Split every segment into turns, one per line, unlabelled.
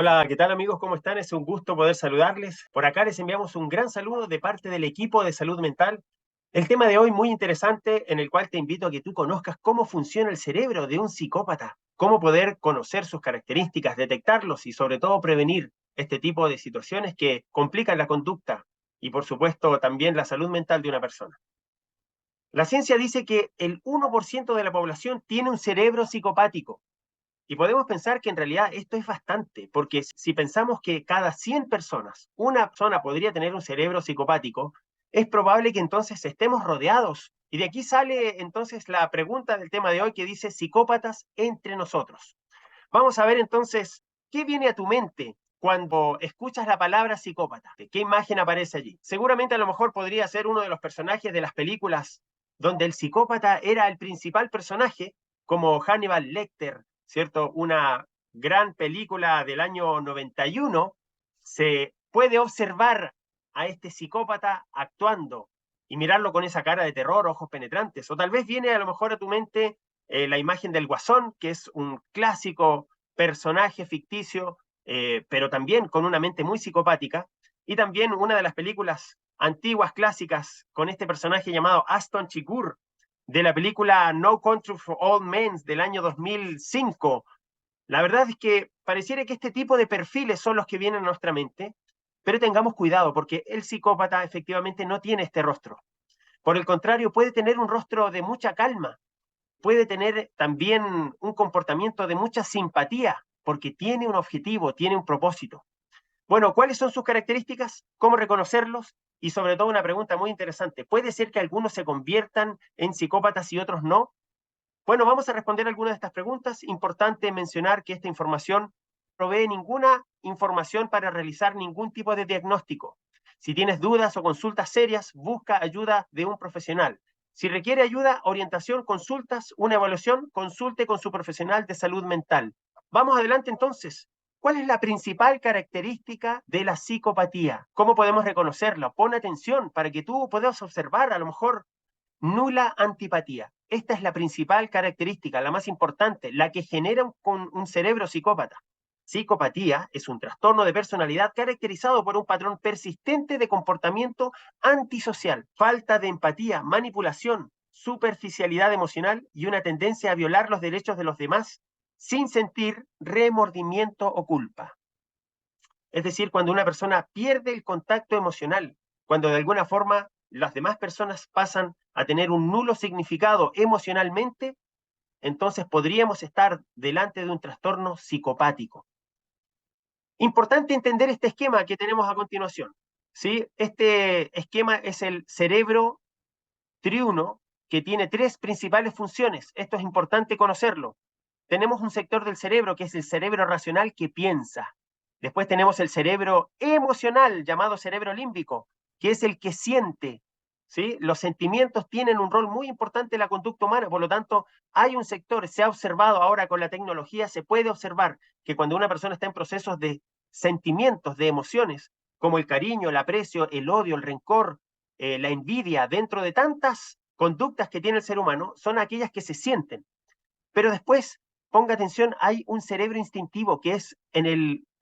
Hola, ¿qué tal amigos? ¿Cómo están? Es un gusto poder saludarles. Por acá les enviamos un gran saludo de parte del equipo de salud mental. El tema de hoy muy interesante en el cual te invito a que tú conozcas cómo funciona el cerebro de un psicópata, cómo poder conocer sus características, detectarlos y sobre todo prevenir este tipo de situaciones que complican la conducta y por supuesto también la salud mental de una persona. La ciencia dice que el 1% de la población tiene un cerebro psicopático. Y podemos pensar que en realidad esto es bastante, porque si pensamos que cada 100 personas, una persona podría tener un cerebro psicopático, es probable que entonces estemos rodeados. Y de aquí sale entonces la pregunta del tema de hoy que dice psicópatas entre nosotros. Vamos a ver entonces qué viene a tu mente cuando escuchas la palabra psicópata. ¿Qué imagen aparece allí? Seguramente a lo mejor podría ser uno de los personajes de las películas donde el psicópata era el principal personaje, como Hannibal Lecter, ¿cierto? Una gran película del año 91. Se puede observar a este psicópata actuando y mirarlo con esa cara de terror, ojos penetrantes. O tal vez viene a lo mejor a tu mente la imagen del Guasón, que es un clásico personaje ficticio, pero también con una mente muy psicopática. Y también una de las películas antiguas clásicas con este personaje llamado Aston Chigurh, de la película No Country for Old Men del año 2005. La verdad es que pareciera que este tipo de perfiles son los que vienen a nuestra mente, pero tengamos cuidado porque el psicópata efectivamente no tiene este rostro. Por el contrario, puede tener un rostro de mucha calma, puede tener también un comportamiento de mucha simpatía, porque tiene un objetivo, tiene un propósito. Bueno, ¿cuáles son sus características? ¿Cómo reconocerlos? Y sobre todo una pregunta muy interesante, ¿puede ser que algunos se conviertan en psicópatas y otros no? Bueno, vamos a responder algunas de estas preguntas. Importante mencionar que esta información no provee ninguna información para realizar ningún tipo de diagnóstico. Si tienes dudas o consultas serias, busca ayuda de un profesional. Si requiere ayuda, orientación, consultas, una evaluación, consulte con su profesional de salud mental. Vamos adelante entonces. ¿Cuál es la principal característica de la psicopatía? ¿Cómo podemos reconocerla? Pon atención para que tú puedas observar a lo mejor nula antipatía. Esta es la principal característica, la más importante, la que genera un cerebro psicópata. Psicopatía es un trastorno de personalidad caracterizado por un patrón persistente de comportamiento antisocial, falta de empatía, manipulación, superficialidad emocional y una tendencia a violar los derechos de los demás sin sentir remordimiento o culpa. Es decir, cuando una persona pierde el contacto emocional, cuando de alguna forma las demás personas pasan a tener un nulo significado emocionalmente, entonces podríamos estar delante de un trastorno psicopático. Importante entender este esquema que tenemos a continuación. ¿Sí? Este esquema es el cerebro triuno que tiene tres principales funciones. Esto es importante conocerlo. Tenemos un sector del cerebro que es el cerebro racional que piensa. Después tenemos el cerebro emocional, llamado cerebro límbico, que es el que siente. ¿Sí? Los sentimientos tienen un rol muy importante en la conducta humana, por lo tanto, hay un sector, se ha observado ahora con la tecnología, se puede observar que cuando una persona está en procesos de sentimientos, de emociones, como el cariño, el aprecio, el odio, el rencor, la envidia, dentro de tantas conductas que tiene el ser humano, son aquellas que se sienten. Pero después, ponga atención, hay un cerebro instintivo que es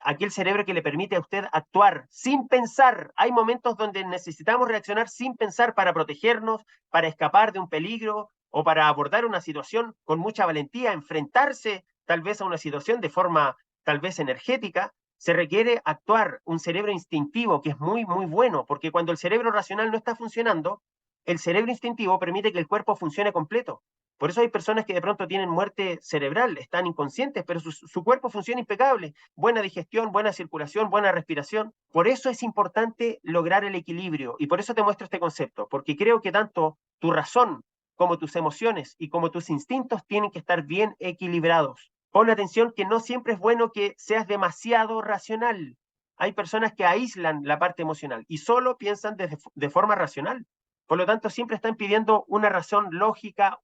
aquel cerebro que le permite a usted actuar sin pensar. Hay momentos donde necesitamos reaccionar sin pensar para protegernos, para escapar de un peligro o para abordar una situación con mucha valentía, enfrentarse tal vez a una situación de forma tal vez energética. Se requiere actuar un cerebro instintivo que es muy, muy bueno, porque cuando el cerebro racional no está funcionando, el cerebro instintivo permite que el cuerpo funcione completo. Por eso hay personas que de pronto tienen muerte cerebral, están inconscientes, pero su cuerpo funciona impecable. Buena digestión, buena circulación, buena respiración. Por eso es importante lograr el equilibrio. Y por eso te muestro este concepto, porque creo que tanto tu razón como tus emociones y como tus instintos tienen que estar bien equilibrados. Pon atención que no siempre es bueno que seas demasiado racional. Hay personas que aíslan la parte emocional y solo piensan de forma racional. Por lo tanto, siempre están pidiendo una razón lógica,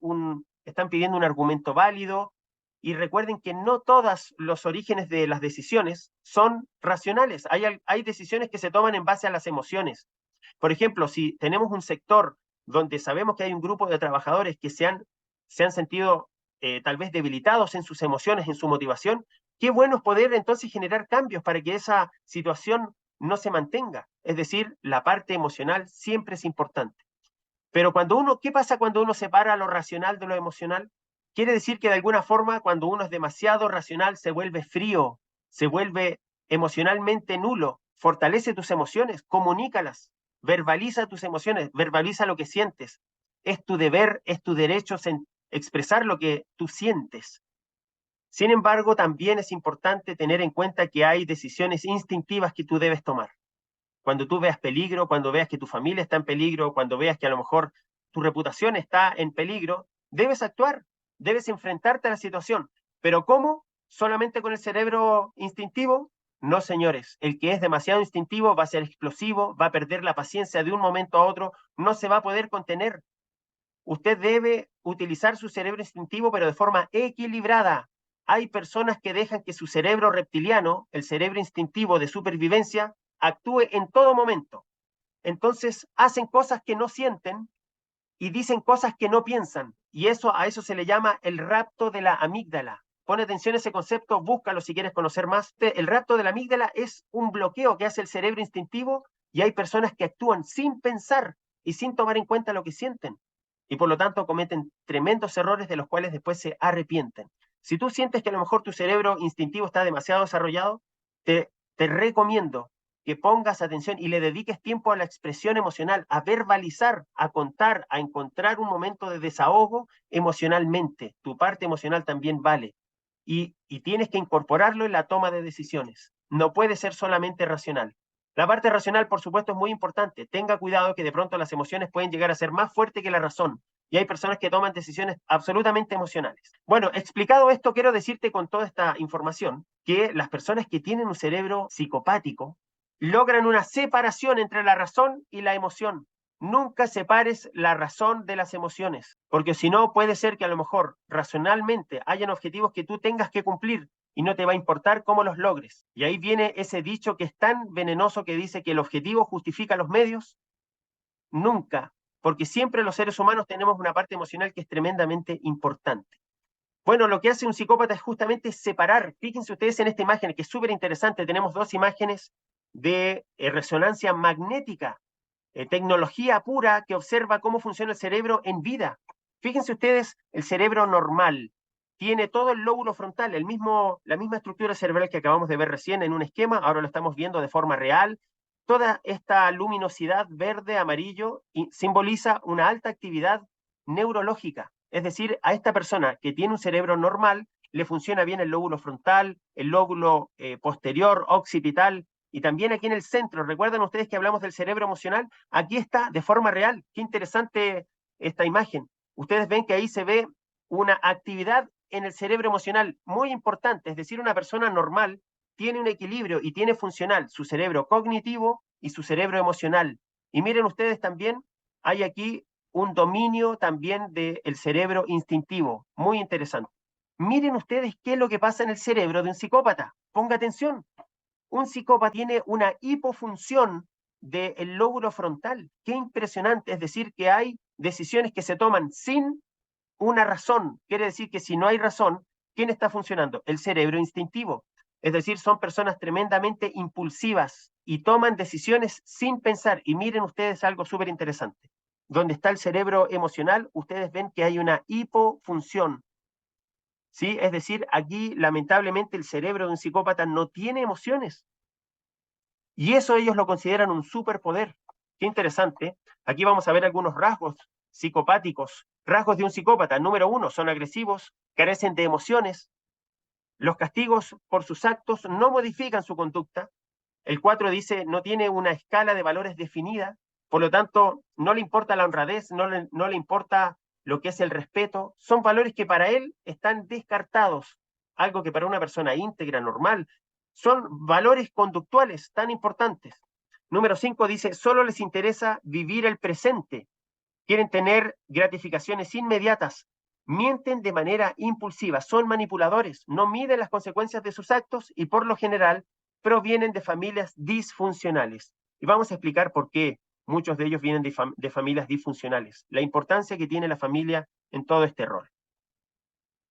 están pidiendo un argumento válido. Y recuerden que no todos los orígenes de las decisiones son racionales. Hay decisiones que se toman en base a las emociones. Por ejemplo, si tenemos un sector donde sabemos que hay un grupo de trabajadores que se han sentido tal vez debilitados en sus emociones, en su motivación, qué bueno es poder entonces generar cambios para que esa situación no se mantenga. Es decir, la parte emocional siempre es importante. Pero ¿qué pasa cuando uno separa lo racional de lo emocional? Quiere decir que de alguna forma cuando uno es demasiado racional se vuelve frío, se vuelve emocionalmente nulo. Fortalece tus emociones, comunícalas, verbaliza tus emociones, verbaliza lo que sientes. Es tu deber, es tu derecho expresar lo que tú sientes. Sin embargo, también es importante tener en cuenta que hay decisiones instintivas que tú debes tomar. Cuando tú veas peligro, cuando veas que tu familia está en peligro, cuando veas que a lo mejor tu reputación está en peligro, debes actuar, debes enfrentarte a la situación. ¿Pero cómo? ¿Solamente con el cerebro instintivo? No, señores. El que es demasiado instintivo va a ser explosivo, va a perder la paciencia de un momento a otro, no se va a poder contener. Usted debe utilizar su cerebro instintivo, pero de forma equilibrada. Hay personas que dejan que su cerebro reptiliano, el cerebro instintivo de supervivencia, actúe en todo momento. Entonces hacen cosas que no sienten y dicen cosas que no piensan. Y a eso se le llama el rapto de la amígdala. Pone atención a ese concepto, búscalo si quieres conocer más. El rapto de la amígdala es un bloqueo que hace el cerebro instintivo y hay personas que actúan sin pensar y sin tomar en cuenta lo que sienten. Y por lo tanto cometen tremendos errores de los cuales después se arrepienten. Si tú sientes que a lo mejor tu cerebro instintivo está demasiado desarrollado, te recomiendo que pongas atención y le dediques tiempo a la expresión emocional, a verbalizar, a contar, a encontrar un momento de desahogo emocionalmente. Tu parte emocional también vale. Y tienes que incorporarlo en la toma de decisiones. No puede ser solamente racional. La parte racional, por supuesto, es muy importante. Tenga cuidado que de pronto las emociones pueden llegar a ser más fuertes que la razón. Y hay personas que toman decisiones absolutamente emocionales. Bueno, explicado esto, quiero decirte con toda esta información que las personas que tienen un cerebro psicopático logran una separación entre la razón y la emoción. Nunca separes la razón de las emociones, porque si no puede ser que a lo mejor racionalmente hayan objetivos que tú tengas que cumplir y no te va a importar cómo los logres. Y ahí viene ese dicho que es tan venenoso que dice que el objetivo justifica los medios. Nunca, porque siempre los seres humanos tenemos una parte emocional que es tremendamente importante. Bueno, lo que hace un psicópata es justamente separar. Fíjense ustedes en esta imagen, que es súper interesante. Tenemos dos imágenes de resonancia magnética, tecnología pura que observa cómo funciona el cerebro en vida. Fíjense ustedes, el cerebro normal tiene todo el lóbulo frontal, la misma estructura cerebral que acabamos de ver recién en un esquema, ahora lo estamos viendo de forma real. Toda esta luminosidad verde, amarillo, simboliza una alta actividad neurológica. Es decir, a esta persona que tiene un cerebro normal, le funciona bien el lóbulo frontal, el lóbulo posterior, occipital, y también aquí en el centro. ¿Recuerdan ustedes que hablamos del cerebro emocional? Aquí está de forma real. Qué interesante esta imagen. Ustedes ven que ahí se ve una actividad en el cerebro emocional muy importante. Es decir, una persona normal tiene un equilibrio y tiene funcional su cerebro cognitivo y su cerebro emocional. Y miren ustedes también, hay aquí un dominio también del cerebro instintivo. Muy interesante. Miren ustedes qué es lo que pasa en el cerebro de un psicópata. Ponga atención. Un psicópata tiene una hipofunción del lóbulo frontal. Qué impresionante. Es decir, que hay decisiones que se toman sin una razón. Quiere decir que si no hay razón, ¿quién está funcionando? El cerebro instintivo. Es decir, son personas tremendamente impulsivas y toman decisiones sin pensar. Y miren ustedes algo súper interesante. Donde está el cerebro emocional, ustedes ven que hay una hipofunción. ¿Sí? Es decir, aquí lamentablemente el cerebro de un psicópata no tiene emociones. Y eso ellos lo consideran un superpoder. Qué interesante. Aquí vamos a ver algunos rasgos psicopáticos. Rasgos de un psicópata. Número 1, son agresivos, carecen de emociones. Los castigos por sus actos no modifican su conducta. El 4 dice, no tiene una escala de valores definida. Por lo tanto, no le importa la honradez, no le importa lo que es el respeto. Son valores que para él están descartados. Algo que para una persona íntegra, normal, son valores conductuales tan importantes. Número 5 dice, solo les interesa vivir el presente. Quieren tener gratificaciones inmediatas. Mienten de manera impulsiva, son manipuladores, no miden las consecuencias de sus actos y por lo general provienen de familias disfuncionales. Y vamos a explicar por qué muchos de ellos vienen de familias disfuncionales, la importancia que tiene la familia en todo este rol.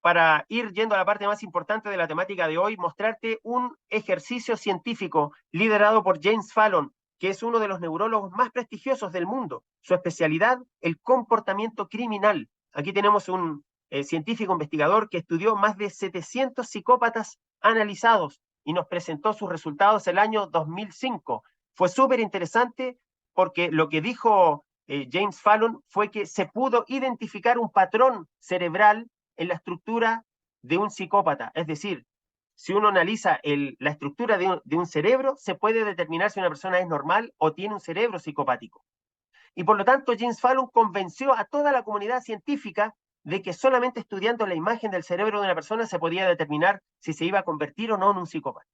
para ir yendo a la parte más importante de la temática de hoy, mostrarte un ejercicio científico liderado por James Fallon, que es uno de los neurólogos más prestigiosos del mundo. Su especialidad, el comportamiento criminal. Aquí tenemos un científico investigador que estudió más de 700 psicópatas analizados y nos presentó sus resultados el año 2005. Fue súper interesante porque lo que dijo James Fallon fue que se pudo identificar un patrón cerebral en la estructura de un psicópata. Es decir, si uno analiza la estructura de un cerebro, se puede determinar si una persona es normal o tiene un cerebro psicopático. Y por lo tanto, James Fallon convenció a toda la comunidad científica de que solamente estudiando la imagen del cerebro de una persona se podía determinar si se iba a convertir o no en un psicópata.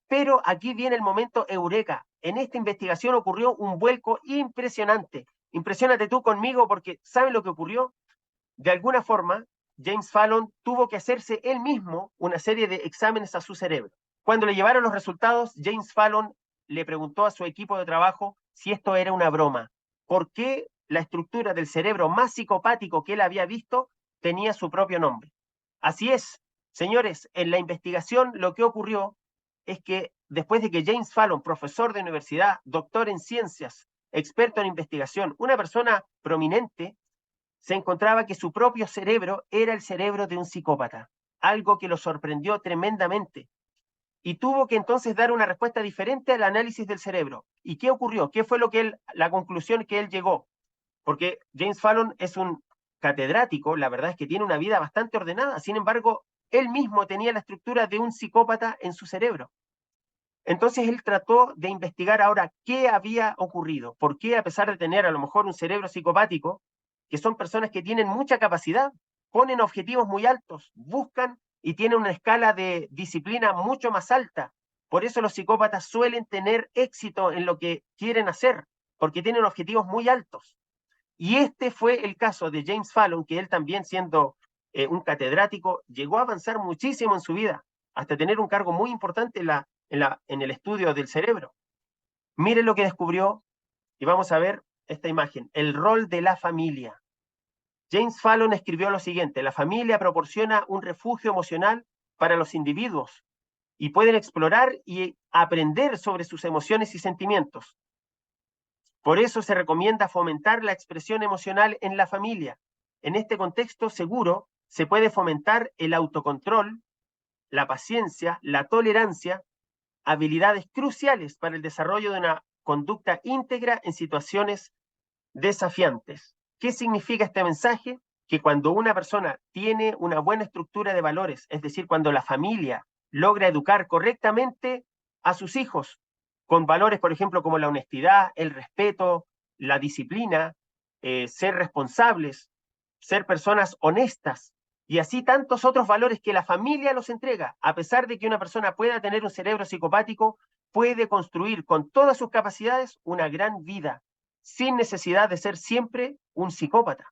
Pero aquí viene el momento eureka. En esta investigación ocurrió un vuelco impresionante. Impresiónate tú conmigo porque ¿sabes lo que ocurrió? De alguna forma, James Fallon tuvo que hacerse él mismo una serie de exámenes a su cerebro. Cuando le llevaron los resultados, James Fallon le preguntó a su equipo de trabajo si esto era una broma. ¿Por qué la estructura del cerebro más psicopático que él había visto tenía su propio nombre? Así es, señores, en la investigación lo que ocurrió es que después de que James Fallon, profesor de universidad, doctor en ciencias, experto en investigación, una persona prominente, se encontraba que su propio cerebro era el cerebro de un psicópata, algo que lo sorprendió tremendamente. Y tuvo que entonces dar una respuesta diferente al análisis del cerebro. ¿Y qué ocurrió? ¿Qué fue la conclusión que él llegó? Porque James Fallon es un catedrático, la verdad es que tiene una vida bastante ordenada, sin embargo, él mismo tenía la estructura de un psicópata en su cerebro. Entonces él trató de investigar ahora qué había ocurrido, por qué a pesar de tener a lo mejor un cerebro psicopático, que son personas que tienen mucha capacidad, ponen objetivos muy altos, buscan y tienen una escala de disciplina mucho más alta. Por eso los psicópatas suelen tener éxito en lo que quieren hacer, porque tienen objetivos muy altos. Y este fue el caso de James Fallon, que él también siendo un catedrático, llegó a avanzar muchísimo en su vida, hasta tener un cargo muy importante en el estudio del cerebro. Miren lo que descubrió y vamos a ver esta imagen, el rol de la familia. James Fallon escribió lo siguiente: la familia proporciona un refugio emocional para los individuos y pueden explorar y aprender sobre sus emociones y sentimientos. Por eso se recomienda fomentar la expresión emocional en la familia. En este contexto seguro se puede fomentar el autocontrol, la paciencia, la tolerancia, habilidades cruciales para el desarrollo de una conducta íntegra en situaciones desafiantes. ¿Qué significa este mensaje? Que cuando una persona tiene una buena estructura de valores, es decir, cuando la familia logra educar correctamente a sus hijos con valores, por ejemplo, como la honestidad, el respeto, la disciplina, ser responsables, ser personas honestas, y así tantos otros valores que la familia los entrega, a pesar de que una persona pueda tener un cerebro psicopático, puede construir con todas sus capacidades una gran vida, sin necesidad de ser siempre un psicópata.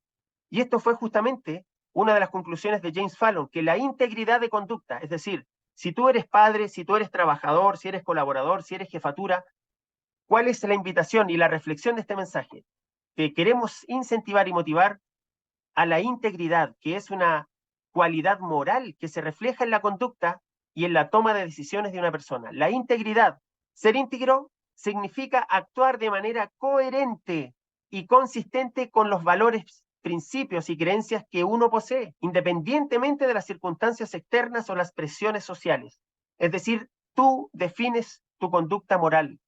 Y esto fue justamente una de las conclusiones de James Fallon, que la integridad de conducta, es decir, si tú eres padre, si tú eres trabajador, si eres colaborador, si eres jefatura, ¿cuál es la invitación y la reflexión de este mensaje? Que queremos incentivar y motivar a la integridad, que es una cualidad moral que se refleja en la conducta y en la toma de decisiones de una persona. La integridad, ser íntegro, significa actuar de manera coherente y consistente con los valores, principios y creencias que uno posee, independientemente de las circunstancias externas o las presiones sociales. Es decir, tú defines tu conducta moral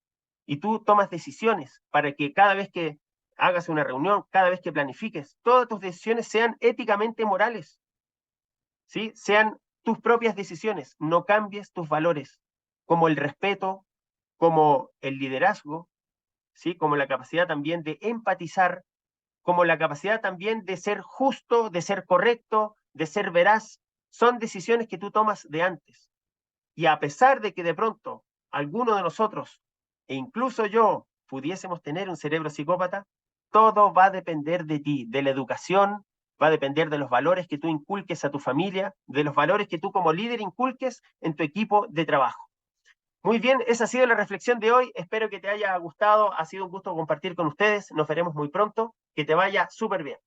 y tú tomas decisiones para que cada vez que hagas una reunión, cada vez que planifiques, todas tus decisiones sean éticamente morales, ¿sí? Sean tus propias decisiones, no cambies tus valores, como el respeto, como el liderazgo, ¿sí? Como la capacidad también de empatizar, como la capacidad también de ser justo, de ser correcto, de ser veraz. Son decisiones que tú tomas de antes. Y a pesar de que de pronto alguno de nosotros, e incluso yo, pudiésemos tener un cerebro psicópata, todo va a depender de ti, de la educación, va a depender de los valores que tú inculques a tu familia, de los valores que tú como líder inculques en tu equipo de trabajo. Muy bien, esa ha sido la reflexión de hoy. Espero que te haya gustado. Ha sido un gusto compartir con ustedes. Nos veremos muy pronto. Que te vaya súper bien.